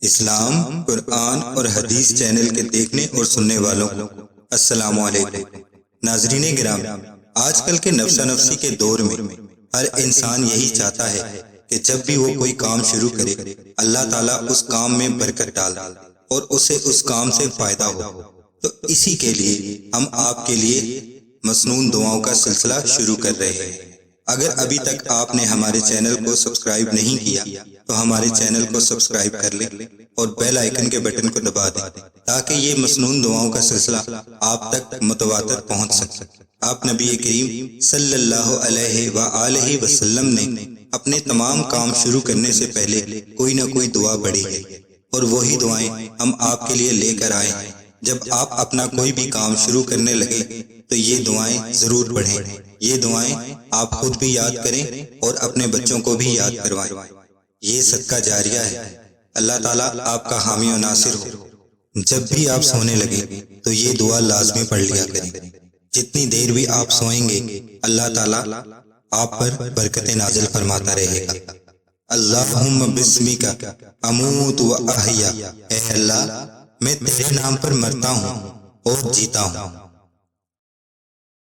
اسلام، قرآن اور حدیث چینل کے دیکھنے اور سننے والوں کو السلام علیکم۔ ناظرین گرامی، آج کل کے نفسا نفسی کے دور میں ہر انسان یہی چاہتا ہے کہ جب بھی وہ کوئی کام شروع کرے اللہ تعالیٰ اس کام میں برکت ڈال اور اسے اس کام سے فائدہ ہو۔ تو اسی کے لیے ہم آپ کے لیے مسنون دعاؤں کا سلسلہ شروع کر رہے ہیں۔ اگر ابھی تک آپ نے ہمارے چینل کو سبسکرائب نہیں کیا تو ہمارے چینل کو سبسکرائب کر لیں اور بیل آئیکن کے بٹن کو دبا دیں تاکہ یہ مسنون دعاؤں کا سلسلہ آپ تک متواتر پہنچ سکے۔ آپ نبی کریم صلی اللہ علیہ وآلہ وسلم نے اپنے تمام کام شروع کرنے سے پہلے کوئی نہ کوئی دعا پڑھی ہے، اور وہی دعائیں ہم آپ کے لیے لے کر آئے ہیں۔ جب آپ اپنا کوئی بھی کام شروع کرنے لگے تو یہ دعائیں ضرور پڑھیں۔ یہ دعائیں آپ خود بھی یاد کریں اور اپنے بچوں کو بھی یاد کروائیں۔ یہ صدقہ جاریہ ہے، اللہ تعالیٰ آپ کا حامی و ناصر ہو۔ جب بھی آپ سونے لگے تو یہ دعا لازمی پڑھ لیا کریں۔ جتنی دیر بھی آپ سوئیں گے اللہ تعالیٰ آپ پر برکتیں نازل فرماتا رہے گا۔ اللہم بسمک اموت و احیا، اے اللہ میں تیرے نام پر مرتا ہوں اور جیتا ہوں۔